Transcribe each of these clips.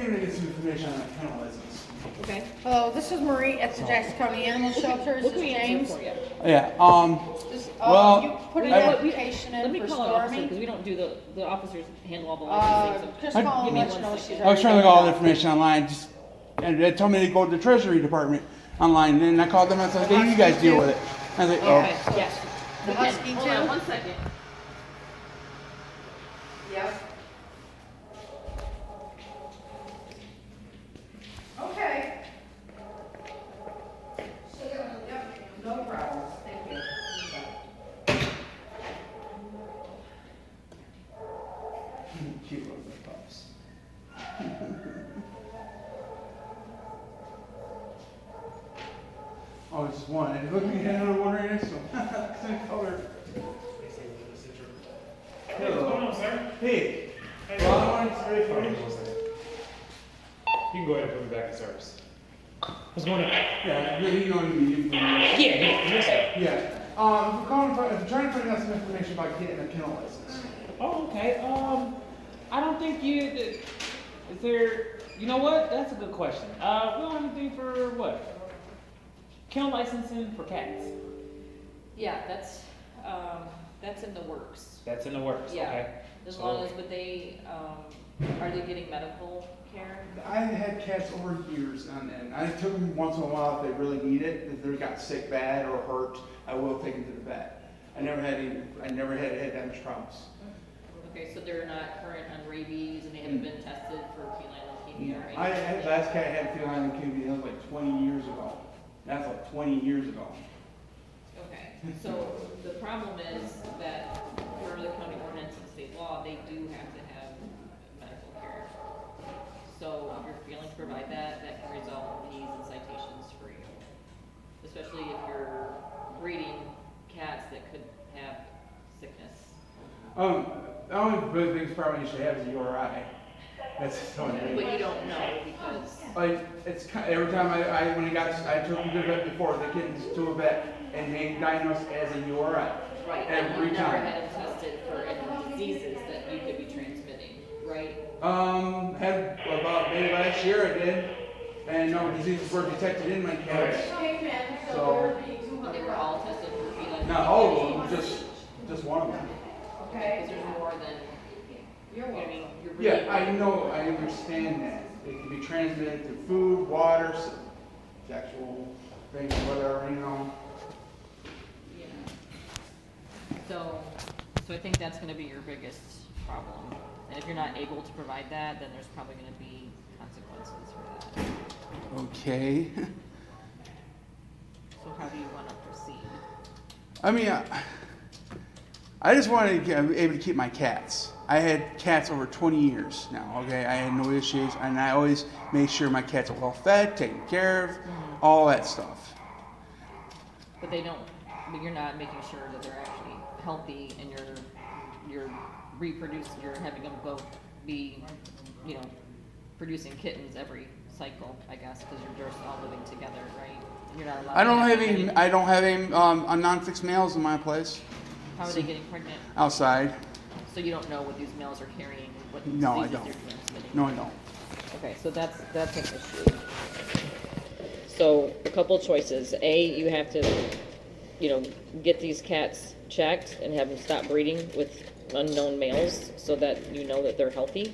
came to get some information on that kennel license. Okay. Hello, this is Marie at the Jackson County Animal Shelter. This What is can we answer James. for you? Yeah, You put an I- application Let in me for call an officer, Stormy. because we don't do the officers handle all the licensing. Just So call give and me let you one know second. she's I was already trying to done look all the that. information online, and they told me to go to the Treasury Department online. And then I called them and I said, "Hey, you guys deal with it." I was like, "Oh." Okay, yes. The We can. husky Hold on too? 1 second. Yep. Okay. Yep, no problem. Thank you. Cute little pups. Oh, it's just one. And look, we had another one right next to him. Same color. Hey, what's going on, sir? Hey. Well, I wanted to ready for you. You can go ahead and put me back in service. What's going on? Yeah, you know what I mean. Yeah. Yeah. If we're trying to find out some information about getting a kennel license. Oh, okay. I don't think is there, you know what? That's a good question. We don't have anything for what? Kennel licensing for cats. Yeah, that's in the works. That's in the works, Yeah. okay? As So- long as, but are they getting medical care? I've had cats over years on end. I took them once in a while if they really need it. If they got sick bad or hurt, I will take them to the vet. I never had that much problems. Okay, so they're not current on rabies and they haven't been tested for feline leukemia or anything? I had last cat I had feline leukemia. That was like 20 years ago. That's like 20 years ago. Okay, so the problem is that per the county ordinance and state law, they do have to have medical care. So if you're failing to provide that, that can result in fees and citations for you. Especially if you're breeding cats that could have sickness. The only really biggest problem you should have is a URI. That's the only thing. But you don't know because, Like it's every time I took them to the vet before the kittens to a vet and they diagnosed as a URI. right, Every and you never time. had them tested for any diseases that you could be transmitting, right? Had about maybe last year I did, and no diseases were detected in my cats. So And they were all tested for feline. not all of them, just one of them. Because there's more than, you know what I mean? You're Yeah, really- I know, I understand that. It can be transmitted through food, water, sexual things, whatever, you know. Yeah. So I think that's gonna be your biggest problem. And if you're not able to provide that, then there's probably gonna be consequences for that. Okay. So how do you wanna proceed? I mean, I just wanted to be able to keep my cats. I had cats over 20 years now, okay? I had no issues, and I always made sure my cats are well fed, taken care of, all that stuff. But you're not making sure that they're actually healthy and you're reproducing, you're having them be, producing kittens every cycle, I guess, because you're just all living together, right? You're not allowed. I don't to have any non-fixed males in my place How are they getting pregnant? outside. So you don't know what these males are carrying, what No, I diseases don't. they're transmitting? No, I don't. Okay, so that's an issue. So a couple choices. A, you have to, get these cats checked and have them stop breeding with unknown males so that you know that they're healthy.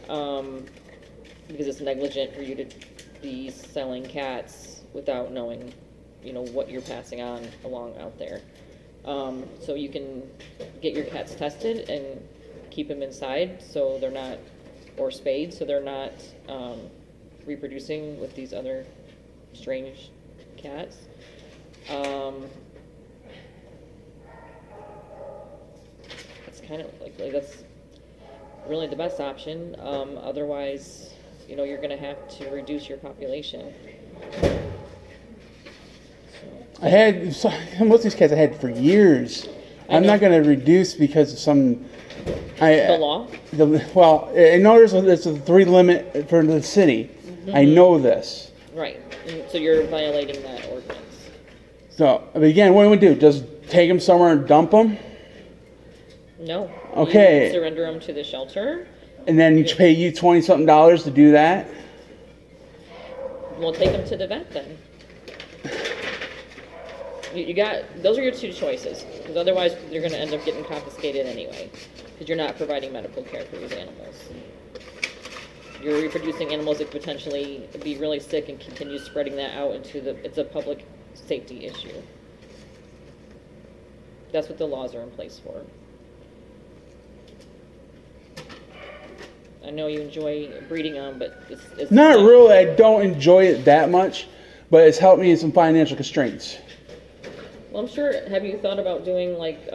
Because it's negligent for you to be selling cats without knowing, what you're passing on along out there. So you can get your cats tested and keep them inside so they're not, or spayed, so they're not reproducing with these other strange cats. That's kind of like that's really the best option. Otherwise, you're gonna have to reduce your population. I had most of these cats I had for years. I'm not going to reduce because of some. The law? I know there's a 3 limit for the city. I know this. Right, and so you're violating that ordinance. So, but again, what do we do? Just take them somewhere and dump them? No. Okay. You surrender them to the shelter, And then you pay you $20-something to do that. We'll take them to the vet then. You got, those are your two choices, because otherwise you're gonna end up getting confiscated anyway, because you're not providing medical care for these animals. You're reproducing animals that could potentially be really sick and continue spreading that out into it's a public safety issue. That's what the laws are in place for. I know you enjoy breeding them, but it's Not really. I don't enjoy it that much, but it's helped me in some financial constraints. Well, I'm sure, have you thought about doing like,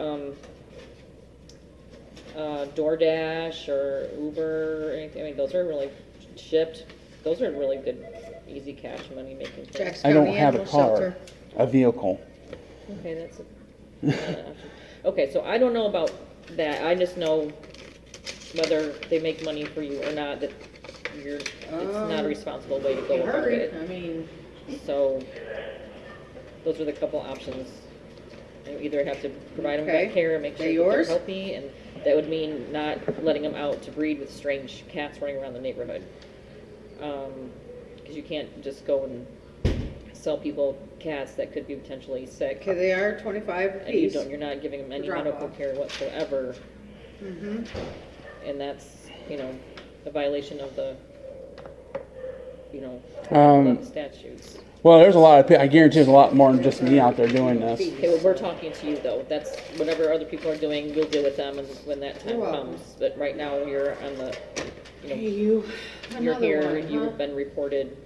DoorDash or Uber or anything? I mean, those are really shipped. Those are really good, easy cash money making things. Jackson I don't County have a Animal car, Shelter. a vehicle. Okay, that's an option. Okay, so I don't know about that. I just know whether they make money for you or not, that it's not a responsible way to go You about hurry, it. I mean, So, those are the couple options. You either have to provide them Okay. vet care and make sure They're that they're yours? healthy, and that would mean not letting them out to breed with strange cats running around the neighborhood. Because you can't just go and sell people cats that could be potentially sick, okay, they are 25 and you're apiece. not giving them any Drop medical off. care whatsoever, Mm-hmm. and that's, a violation of the, the statutes. Well, there's a lot of I guarantee there's a lot more than just me out there doing this. Okay, well, we're talking to you though. That's whatever other people are doing, we'll deal with them and when that time You're welcome. comes. But right now, you're on the, Hey, you're another here, one, huh? you've been reported,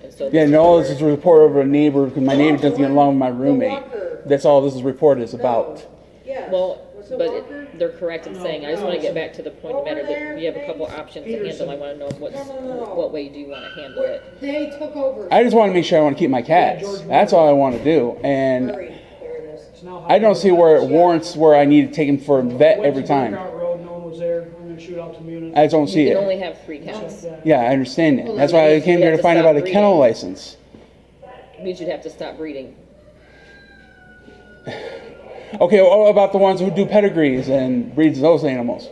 and so. Yeah, no, this is a report over a neighbor because my neighbor doesn't get along with my roommate. That's all this is report is about. Well, but they're correct in saying, I just wanna get back to the point of the matter that we have a couple options to handle. I wanna know what way do you wanna handle it? They took over. I just want to make sure I want to keep my cats. That's all I want to do. And There it is. I don't see where it warrants where I need to take them for a vet every time. Road, no one was there. I'm gonna shoot out to Munich. I just don't see You can it. only have 3 cats. Yeah, I understand that. Well, That's that why I means came you here have to to find stop out a kennel breeding. license. Means you'd have to stop breeding. Okay, what about the ones who do pedigrees and breeds those animals?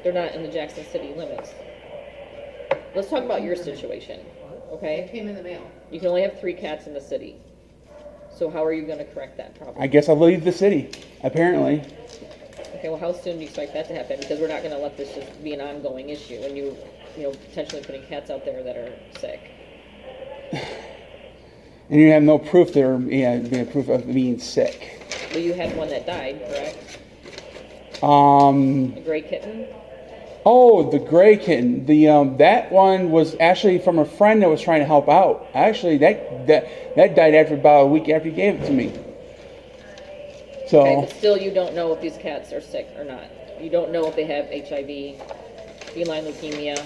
They're not in the Jackson City limits. Let's talk about your situation, They okay? came in the mail. You can only have 3 cats in the city. So how are you gonna correct that problem? I guess I'll leave the city, apparently. Okay, well, how soon do you expect that to happen? Because we're not gonna let this just be an ongoing issue, and potentially putting cats out there that are sick. And you have no proof they're, proof of being sick. Well, you had one that died, correct? Um, A gray kitten? oh, the gray kitten. That one was actually from a friend that was trying to help out. Actually, that died after about a week after he gave it to me. Okay, So, but still you don't know if these cats are sick or not. You don't know if they have HIV, feline leukemia.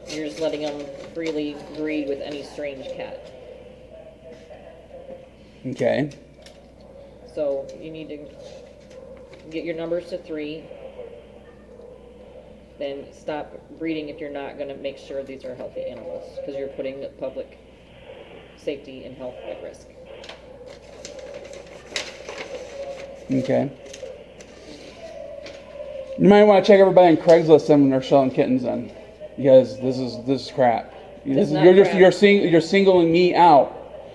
You're just letting them freely breed with any strange cat. okay. So you need to get your numbers to 3. Then stop breeding if you're not going to make sure these are healthy animals, because you're putting public safety and health at risk. Okay. You might want to check everybody on Craigslist then when they're selling kittens then, because this is crap. It's not You're crap. you're singling me out.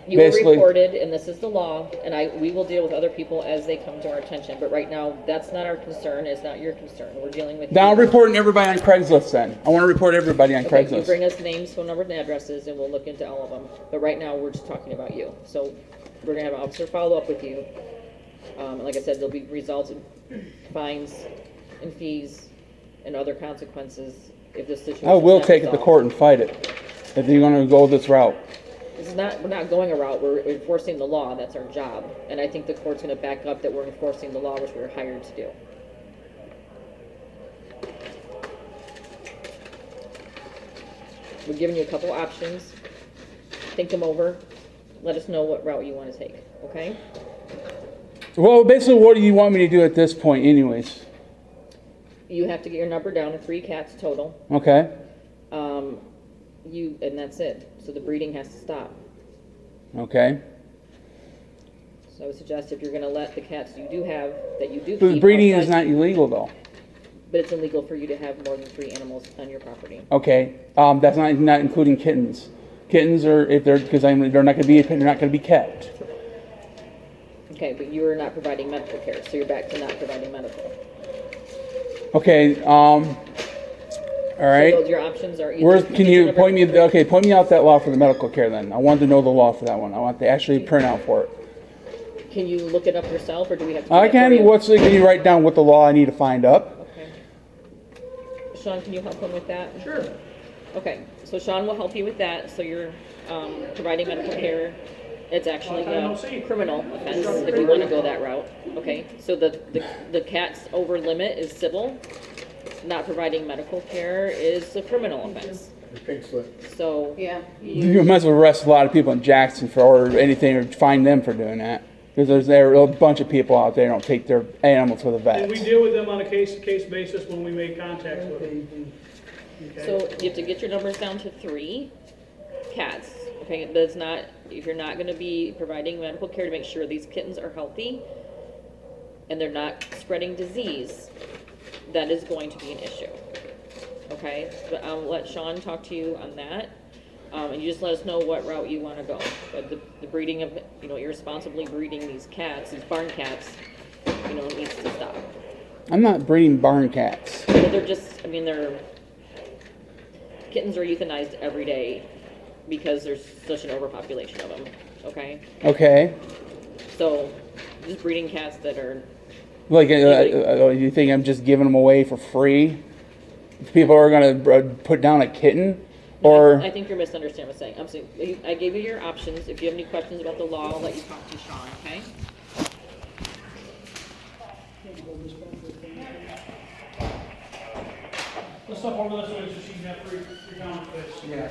You were Basically, reported, and this is the law, and we will deal with other people as they come to our attention. But right now, that's not our concern. It's not your concern. We're dealing with. now I'm you. reporting everybody on Craigslist then. I want to report everybody on Okay, you Craigslist. bring us names, phone numbers, and addresses, and we'll look into all of them. But right now, we're just talking about you. So we're gonna have an officer follow up with you. And like I said, there'll be results in fines and fees and other consequences if this situation. I will is not take it to resolved. court and fight it if you're going to go this route. We're not going a route, we're enforcing the law, that's our job. And I think the court's gonna back up that we're enforcing the law, which we were hired to do. We're giving you a couple options. Think them over. Let us know what route you wanna take, okay? Well, basically, what do you want me to do at this point, anyways? You have to get your number down to 3 cats total. Okay. And that's it. So the breeding has to stop. Okay. So I would suggest if you're gonna let the cats you do have, that you do But keep breeding is outside- not illegal, though. But it's illegal for you to have more than 3 animals on your property. Okay, that's not including kittens. Kittens are if they're because they're not going to be kept. Okay, but you are not providing medical care, so you're back to not providing medical. Okay, all right. So those, your options are either. Where's can you point me? Okay, point me out that law for the medical care. Then I want to know the law for that one. I want the actually printout for it. Can you look it up yourself, or do we have to? Do I that for can. you? Can you write down what the law I need to find up? Okay. Sean, can you help him with that? Sure. Okay, so Sean will help you with that, so you're providing medical care. It's actually a criminal offense if you want to go that route. Okay, so the cat's over limit is civil. Not providing medical care is a criminal offense. Pink slip. So, Yeah. You might as well arrest a lot of people in Jackson for or anything, or fine them for doing that. Because there are a bunch of people out there who don't take their animals to the And we vet. deal with them on a case-to-case basis when we make contacts with them. Okay? so you have to get your numbers down to 3 cats. Okay, that's not, if you're not gonna be providing medical care to make sure these kittens are healthy and they're not spreading disease, that is going to be an issue. Okay, but I'll let Sean talk to you on that. And you just let us know what route you wanna go. But the breeding of, irresponsibly breeding these cats, these barn cats, needs to stop. I'm not breeding barn cats. But they're just, kittens are euthanized every day because there's such an overpopulation of them, okay? Okay. So, just breeding cats that are, Like, you think I'm just giving them away for free? People are going to put down a kitten? Or I think you're misunderstanding what I'm saying. I'm saying, I gave you your options. If you have any questions about the law, I'll let you talk to Sean, okay? Let's step over this way so she can have free comment space. yeah.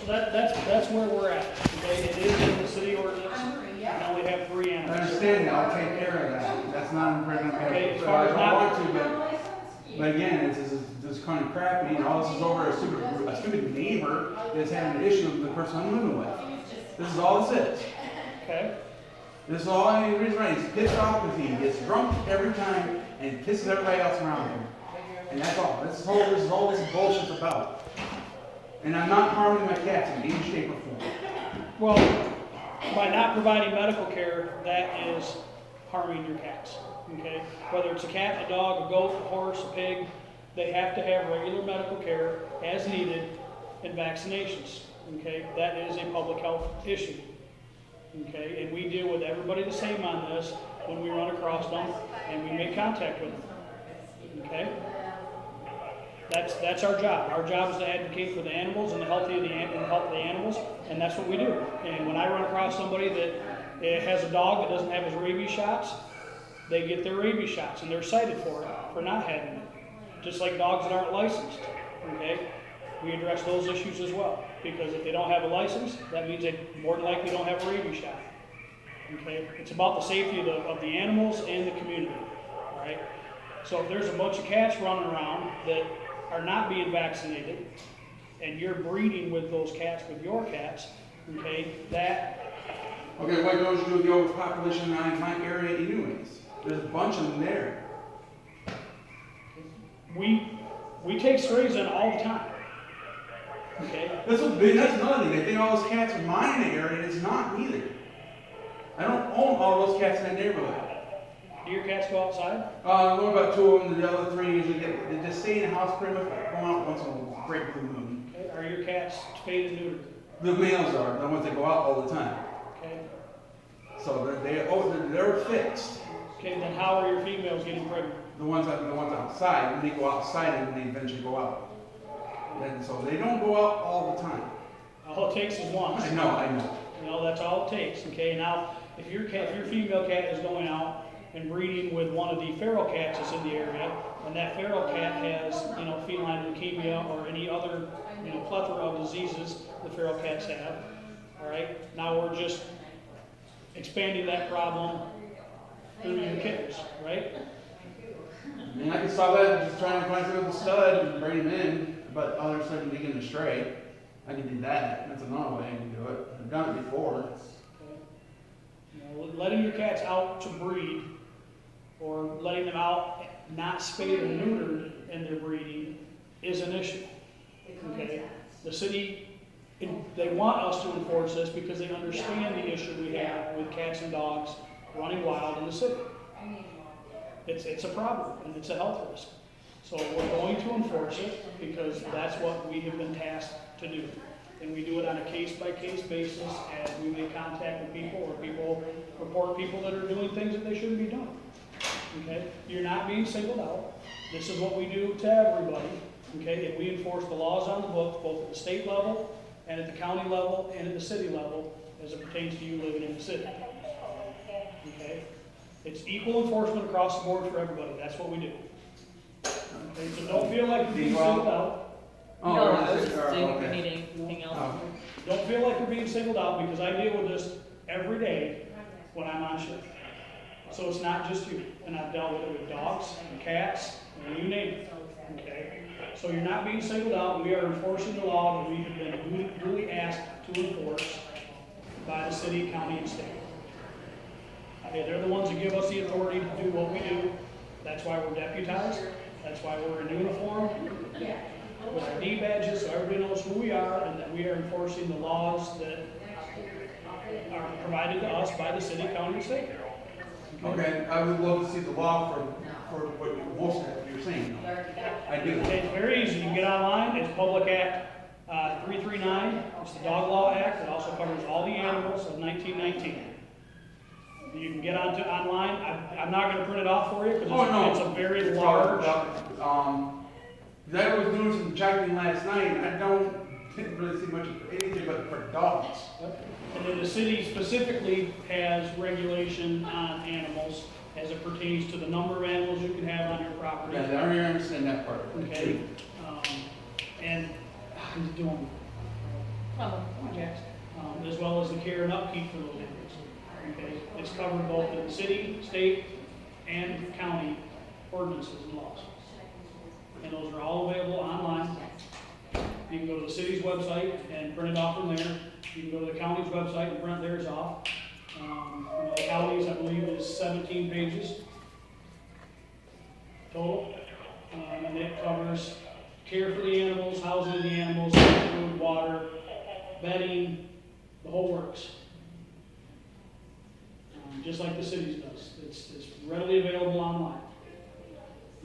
So that's where we're at, okay? It is in the city ordinance. We only have 3 I animals. understand that. I'll take care of that. That's not in prison. Okay, as So far I as don't not- want to, but again, this kind of crappy, and all this is over a stupid neighbor that's having an issue with the person I'm living with. This is all this is. Okay? This is all I reason right. He's pissed off because he gets drunk every time and pisses everybody else around him. And that's all. This is all this bullshit's about. And I'm not harming my cats in any shape or form. Well, by not providing medical care, that is harming your cats, okay? Whether it's a cat, a dog, a goat, a horse, a pig, they have to have regular medical care as needed and vaccinations, okay? That is a public health issue, okay? And we deal with everybody the same on this when we run across them and we make contact with them, okay? That's our job. Our job is to advocate for the animals and the health of the animals, and that's what we do. And when I run across somebody that has a dog that doesn't have his rabies shots, they get their rabies shots, and they're cited for not having it. Just like dogs that aren't licensed, okay? We address those issues as well, because if they don't have a license, that means they more than likely don't have a rabies shot, okay? It's about the safety of the animals and the community, all right? So if there's a bunch of cats running around that are not being vaccinated, and you're breeding with those cats, with your cats, okay, that, Okay, what goes to do with the overpopulation in my area anyways? There's a bunch of them there. we take strays in all the time, okay? That's another thing. They think all those cats are mine in the area, and it's not either. I don't own all those cats in that neighborhood. Do your cats go outside? What about 2 of them? The other 3 usually they just stay in the house pretty much, go out once in a great blue moon. Okay. Are your cats spayed and neutered? The males are the ones that go out all the time. Okay. So they're fixed. Okay, then how are your females getting pregnant? The ones outside, when they go outside and they eventually go out. And so they don't go out all the time. All it takes is one. I know. You know, that's all it takes, okay? Now, if your female cat is going out and breeding with one of the feral cats that's in the area, and that feral cat has, feline leukemia or any other, plethora of diseases the feral cats have, all right? Now we're just expanding that problem through your kittens, right? I mean, I can stop that just trying to find through the stud and bring him in, but other sudden they get astray. I can do that. That's another way I can do it. I've done it before. Letting your cats out to breed or letting them out not spayed or neutered in their breeding is an issue. Okay? The city, they want us to enforce this because they understand the issue we have with cats and dogs running wild in the city. It's a problem and it's a health risk. So we're going to enforce it because that's what we have been tasked to do. And we do it on a case-by-case basis as we make contact with people or people report people that are doing things that they shouldn't be doing. Okay? You're not being singled out. This is what we do to everybody. Okay? And we enforce the laws on the books, both at the state level and at the county level and at the city level as it pertains to you living in the city. Okay? It's equal enforcement across the board for everybody. That's what we do. Okay? So don't feel like you're being singled out. Oh, No, or I was is it- just or- saying if okay. you need anything else. Oh. Don't feel like you're being singled out because I deal with this every day when I'm on shift. So it's not just you. And I've dealt with it with dogs and cats and you name it. Okay? So you're not being singled out. We are enforcing the law that we have been duly asked to enforce by the city, county, and state. Okay, they're the ones that give us the authority to do what we do. That's why we're deputized. That's why we're in uniform with our D badges, so everybody knows who we are and that we are enforcing the laws that are provided to us by the city, county, and state. Okay, I would love to see the law for what most of what you're saying. I do. Okay, it's very easy. You can get online. It's Public Act 339. It's the Dog Law Act. It also covers all the animals of 1919. You can get onto online. I'm not going to print it off for you because Oh, no. it's a very large. I was doing some checking last night, and didn't really see much of anything but for dogs. And then the city specifically has regulation on animals as it pertains to the number of animals you can have on your property. Yeah, I don't even understand that part. Okay, and he's doing, as well as the care and upkeep for those animals. Okay, it's covered both in the city, state, and county ordinances and laws. And those are all available online. You can go to the city's website and print it off from there. You can go to the county's website and print theirs off. The county's, I believe, is 17 pages total. And it covers care for the animals, housing the animals, food, water, bedding, the whole works. Just like the city's does. It's readily available online.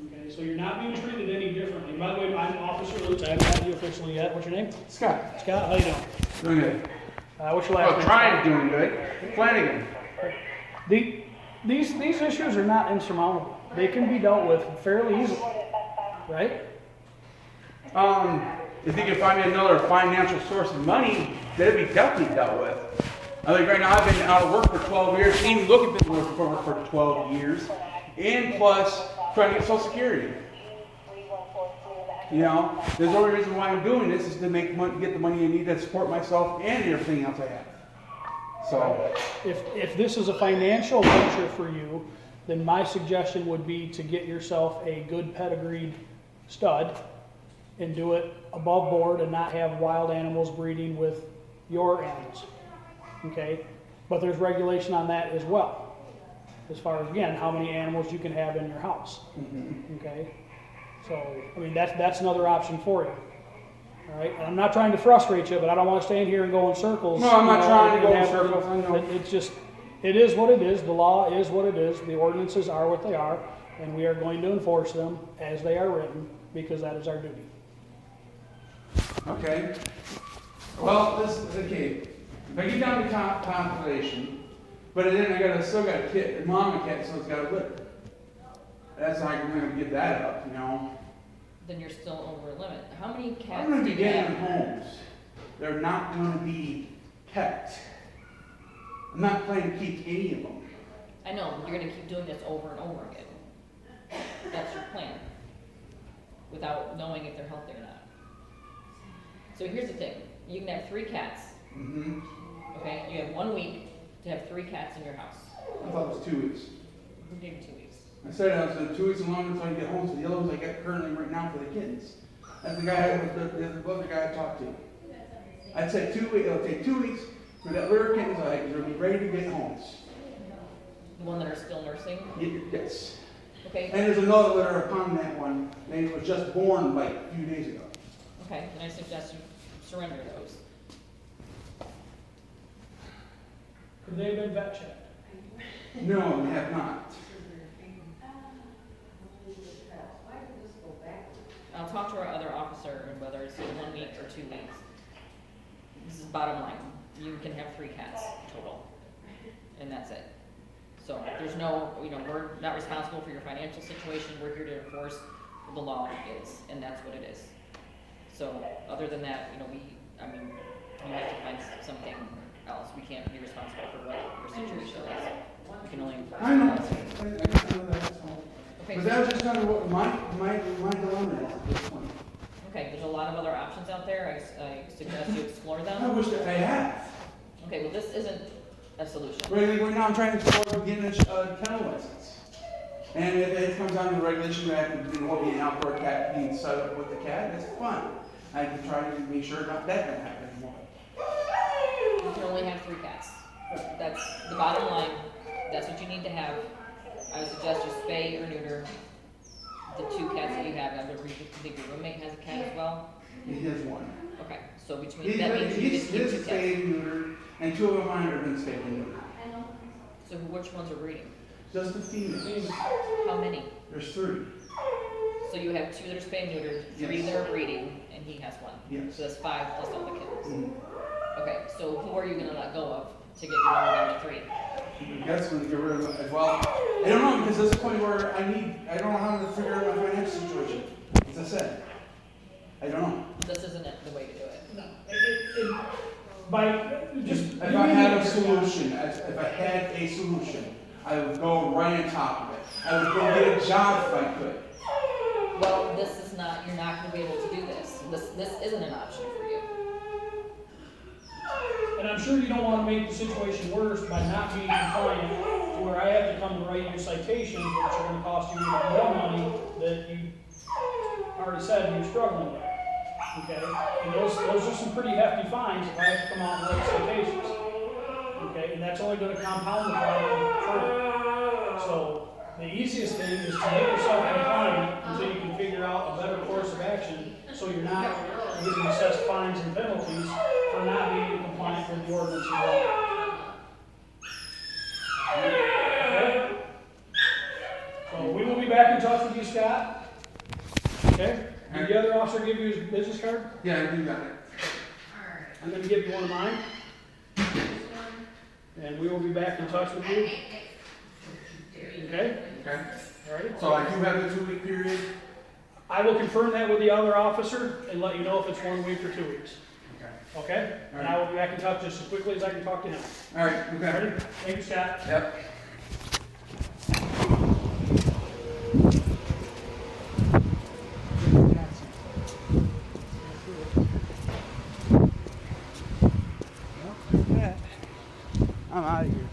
Okay, so you're not being treated any differently. By the way, I'm Officer Lutz. I haven't had you officially yet. What's your name? Scott, Scott, how you doing? doing good. What's your last Oh, name? trying to doing good. Flanagan. These issues are not insurmountable. They can be dealt with fairly easily, right? If you can find me another financial source of money, that'd be definitely dealt with. I think right now I've been out of work for 12 years, even looking for work for 12 years, and plus trying to get Social Security. You know, there's the only reason why I'm doing this is to make money, get the money I need to support myself and everything else I have. So, If this is a financial venture for you, then my suggestion would be to get yourself a good pedigreed stud and do it above board and not have wild animals breeding with your animals. Okay? But there's regulation on that as well. As far as, again, how many animals you can have in your house. Okay? So, I mean, that's another option for you. All right? And I'm not trying to frustrate you, but I don't want to stand here and go in circles. No, I'm not trying to go in and circles, I know. It's just, it is what it is. The law is what it is. The ordinances are what they are. And we are going to enforce them as they are written because that is our duty. okay. Well, this is okay. If I get down to population, but then still got a kid, a mama cat, so it's got a litter. That's how I'm gonna get that up, you know. Then you're still over a limit. How many I'm cats gonna do be you getting have? homes. They're not gonna be kept. I'm not planning to keep any of them. I know, you're gonna keep doing this over and over again. That's your plan. Without knowing if they're healthy or not. So here's the thing, you can have 3 cats, Mm-hmm. okay? You have 1 week to have 3 cats in your house. I thought it was 2 weeks. Who gave you 2 weeks? I said I was 2 weeks alone until I get home, so the other ones I got currently right now for the kittens. That's the guy, the other guy I talked to. I said 2 weeks, it'll take 2 weeks for that litter of kittens, they'll be ready to get homes. The one that are still nursing? Yes. Okay. And there's another litter upon that one, and it was just born like a few days ago. Okay, then I suggest you surrender those. Could they have been vet checked? No, we have not. I'll talk to our other officer and whether it's 1 week or 2 weeks. This is bottom line. You can have 3 cats total. And that's it. So there's no, we're not responsible for your financial situation. We're here to enforce what the law is, and that's what it is. So other than that, you have to find something else. We can't be responsible for what your situation is. We can only enforce. I know. the laws. I know that. Okay, But that was just kind of what my dilemma is at this point. okay, there's a lot of other options out there. I suggest you explore I them. wish that I had. Okay, well, this isn't a solution. Right now, I'm trying to explore getting a kennel license. And if it comes down to the regulation that there will be an outdoor cat being set up with the cat, that's fine. I can try to make sure not that doesn't happen anymore. You can only have 3 cats. That's the bottom line. That's what you need to have. I would suggest you spay or neuter the 2 cats that you have. I think your roommate has a cat as well. He has one. Okay, so between that means you He's get 2 cats. spayed and neutered, and 2 of mine have been spayed and neutered. So which ones are breeding? Just the females. How many? There's 3. So you have 2 that are spay and neutered, 3 that are breeding, and he has 1. Yes. So that's 5 plus all the kittens. Mhm. Okay, so who are you gonna let go of to get your number down to 3? That's going to get rid of it as well. I don't know, because there's a point where I don't know how to figure out my financial situation. As I said, I don't know. This isn't the way to do it. If I had a solution, I would go right on top of it. I would go get a job if I could. Well, you're not gonna be able to do this. This isn't an option for you. And I'm sure you don't want to make the situation worse by not being compliant to where I have to come and write you citations, which are going to cost you even more money that you already said you're struggling with. Okay? And those are some pretty hefty fines if I have to come out and write citations. Okay? And that's only going to compound the problem further. So the easiest thing is to make yourself compliant until you can figure out a better course of action so you're not getting assessed fines and penalties for not being compliant with the ordinance and law. Okay? So we will be back in touch with you, Scott. Okay? Did the other officer give you his business card? Yeah, I do got it. I'm going to give you one of mine. And we will be back in touch with you. Okay? Okay. All right? So I do have a 2-week period. I will confirm that with the other officer and let you know if it's 1 week or 2 weeks. Okay. Okay? And I will be back in touch just as quickly as I can talk to him. All right. Okay. Ready? Thank you, Scott. Yep. I'm out of here.